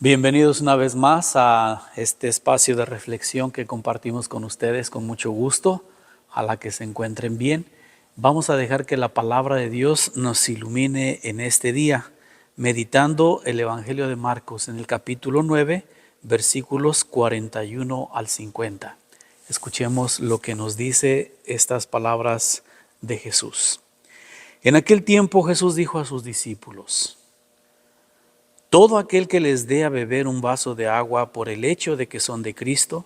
Bienvenidos una vez más a este espacio de reflexión que compartimos con ustedes con mucho gusto. Ojalá que se encuentren bien. Vamos a dejar que la palabra de Dios nos ilumine en este día, meditando el Evangelio de Marcos en el capítulo 9, versículos 41 al 50. Escuchemos lo que nos dice estas palabras de Jesús. En aquel tiempo Jesús dijo a sus discípulos: todo aquel que les dé a beber un vaso de agua por el hecho de que son de Cristo,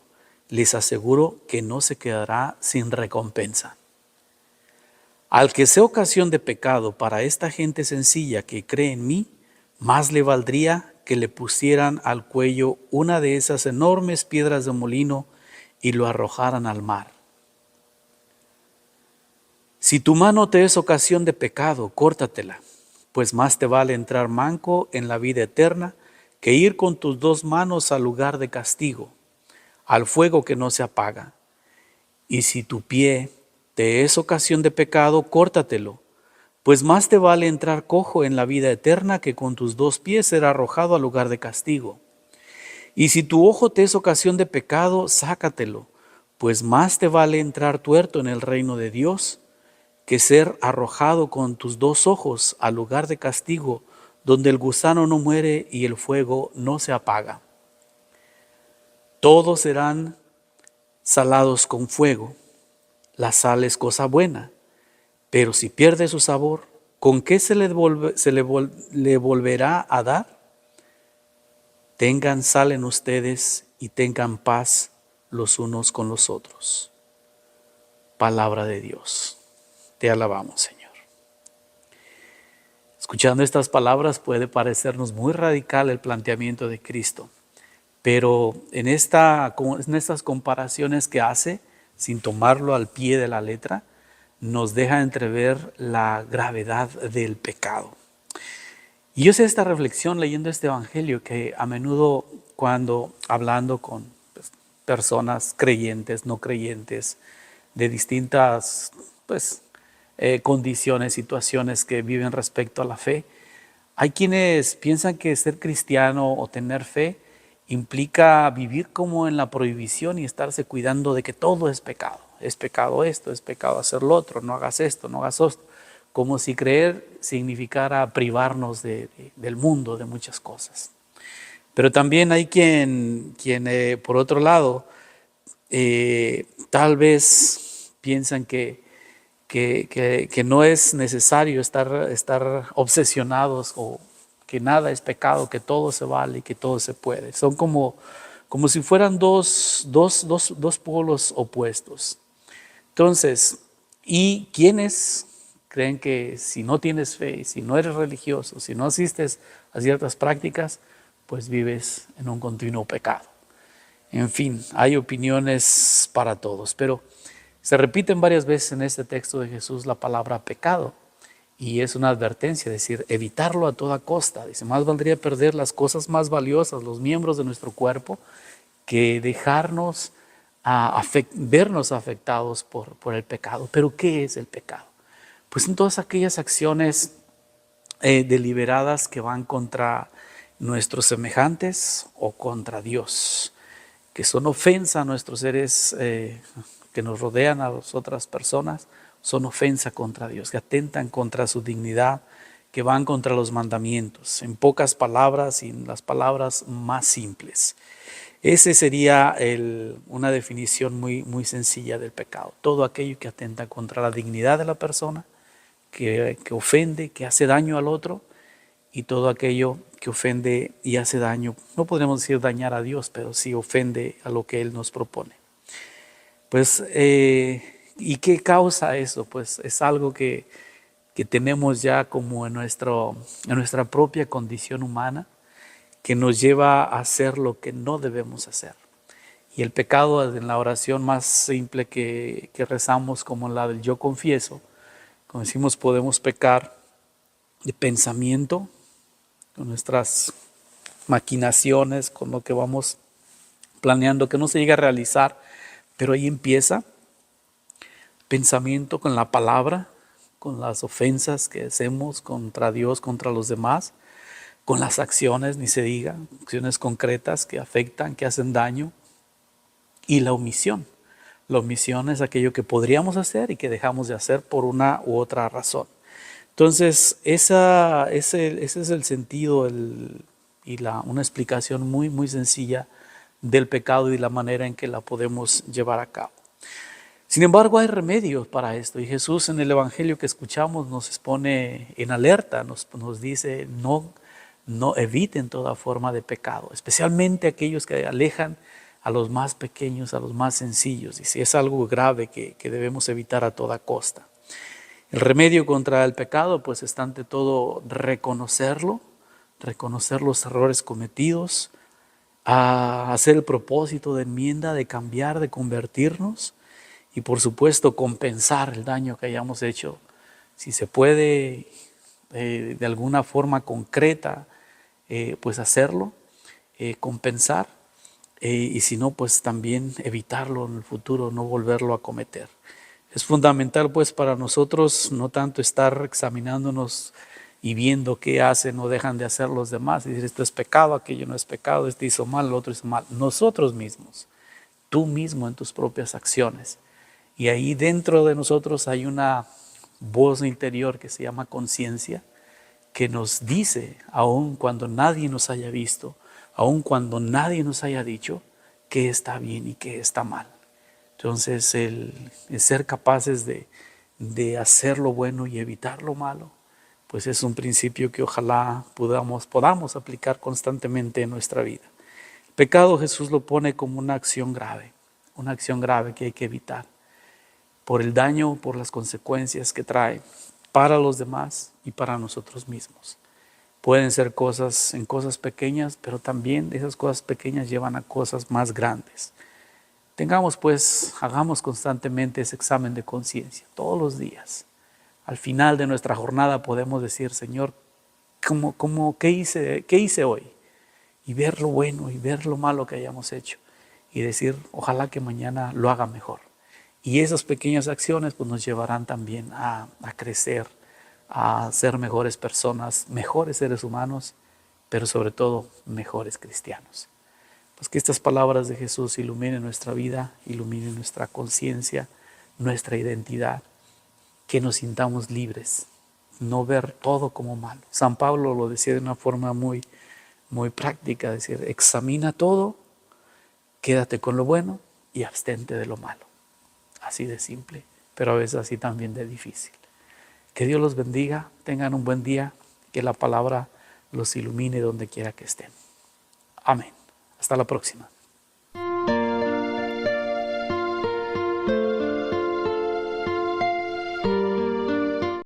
les aseguro que no se quedará sin recompensa. Al que sea ocasión de pecado para esta gente sencilla que cree en mí, más le valdría que le pusieran al cuello una de esas enormes piedras de molino y lo arrojaran al mar. Si tu mano te es ocasión de pecado, córtatela, pues más te vale entrar manco en la vida eterna que ir con tus dos manos al lugar de castigo, al fuego que no se apaga. Y si tu pie te es ocasión de pecado, córtatelo, pues más te vale entrar cojo en la vida eterna que con tus dos pies ser arrojado al lugar de castigo. Y si tu ojo te es ocasión de pecado, sácatelo, pues más te vale entrar tuerto en el reino de Dios que ser arrojado con tus dos ojos al lugar de castigo, donde el gusano no muere y el fuego no se apaga. Todos serán salados con fuego. La sal es cosa buena, pero si pierde su sabor, ¿con qué se le volverá a dar? Tengan sal en ustedes y tengan paz los unos con los otros. Palabra de Dios. Te alabamos, Señor. Escuchando estas palabras puede parecernos muy radical el planteamiento de Cristo, pero en estas comparaciones que hace, sin tomarlo al pie de la letra, nos deja entrever la gravedad del pecado. Y yo sé esta reflexión leyendo este evangelio que a menudo cuando hablando con personas creyentes, no creyentes, de distintas condiciones, situaciones que viven respecto a la fe, hay quienes piensan que ser cristiano o tener fe implica vivir como en la prohibición y estarse cuidando de que todo es pecado. Es pecado esto, es pecado hacer lo otro, no hagas esto, no hagas esto. Como si creer significara privarnos del mundo, de muchas cosas. Pero también hay quien por otro lado, tal vez piensan que no es necesario estar obsesionados o que nada es pecado, que todo se vale y que todo se puede. Son como si fueran dos polos opuestos. Entonces, ¿y quiénes creen que si no tienes fe, si no eres religioso, si no asistes a ciertas prácticas, pues vives en un continuo pecado? En fin, hay opiniones para todos, pero se repiten varias veces en este texto de Jesús la palabra pecado y es una advertencia, es decir, evitarlo a toda costa. Dice, más valdría perder las cosas más valiosas, los miembros de nuestro cuerpo, que dejarnos vernos afectados por el pecado. ¿Pero qué es el pecado? Pues son todas aquellas acciones deliberadas que van contra nuestros semejantes o contra Dios, que son ofensa a nuestros seres que nos rodean, a las otras personas, son ofensa contra Dios, que atentan contra su dignidad, que van contra los mandamientos, en pocas palabras y en las palabras más simples. Ese sería una definición muy sencilla del pecado. Todo aquello que atenta contra la dignidad de la persona, que ofende, que hace daño al otro, y todo aquello que ofende y hace daño, no podríamos decir dañar a Dios, pero sí ofende a lo que Él nos propone. Pues, ¿y qué causa eso? Pues es algo que tenemos ya como en nuestra propia condición humana, que nos lleva a hacer lo que no debemos hacer. Y el pecado, en la oración más simple que rezamos, como la del yo confieso, como decimos, podemos pecar de pensamiento, con nuestras maquinaciones, con lo que vamos planeando, que no se llega a realizar, pero ahí empieza. Pensamiento con la palabra, con las ofensas que hacemos contra Dios, contra los demás. con las acciones, ni se diga, acciones concretas que afectan, que hacen daño, y la omisión. La omisión es aquello que podríamos hacer y que dejamos de hacer por una u otra razón. Entonces, ese es el sentido una explicación muy, muy sencilla del pecado y la manera en que la podemos llevar a cabo. Sin embargo, hay remedios para esto, y Jesús en el Evangelio que escuchamos nos pone en alerta, nos dice no eviten toda forma de pecado, especialmente aquellos que alejan a los más pequeños, a los más sencillos. Y si es algo grave que debemos evitar a toda costa. El remedio contra el pecado pues está ante todo reconocerlo, reconocer los errores cometidos, a hacer el propósito de enmienda, de cambiar, de convertirnos y por supuesto compensar el daño que hayamos hecho. Si se puede de alguna forma concreta pues hacerlo, compensar y si no pues también evitarlo en el futuro, no volverlo a cometer. Es fundamental pues para nosotros no tanto estar examinándonos y viendo qué hacen o dejan de hacer los demás y decir esto es pecado, aquello no es pecado, este hizo mal, el otro hizo mal. Nosotros mismos, tú mismo en tus propias acciones. Y ahí dentro de nosotros hay una voz interior que se llama conciencia, que nos dice, aun cuando nadie nos haya visto, aun cuando nadie nos haya dicho, qué está bien y qué está mal. Entonces el ser capaces de hacer lo bueno y evitar lo malo, pues es un principio que ojalá podamos aplicar constantemente en nuestra vida. El pecado Jesús lo pone como una acción grave que hay que evitar por el daño, por las consecuencias que trae para los demás y para nosotros mismos. Pueden ser cosas pequeñas, pero también esas cosas pequeñas llevan a cosas más grandes. Hagamos constantemente ese examen de conciencia, todos los días. Al final de nuestra jornada podemos decir, Señor, ¿qué hice hoy? Y ver lo bueno y ver lo malo que hayamos hecho. Y decir, ojalá que mañana lo haga mejor. Y esas pequeñas acciones pues, nos llevarán también a crecer, a ser mejores personas, mejores seres humanos, pero sobre todo mejores cristianos. Pues que estas palabras de Jesús iluminen nuestra vida, iluminen nuestra conciencia, nuestra identidad, que nos sintamos libres, no ver todo como malo. San Pablo lo decía de una forma muy, muy práctica, decir, examina todo, quédate con lo bueno y abstente de lo malo. Así de simple, pero a veces así también de difícil. Que Dios los bendiga, tengan un buen día, que la palabra los ilumine donde quiera que estén. Amén. Hasta la próxima.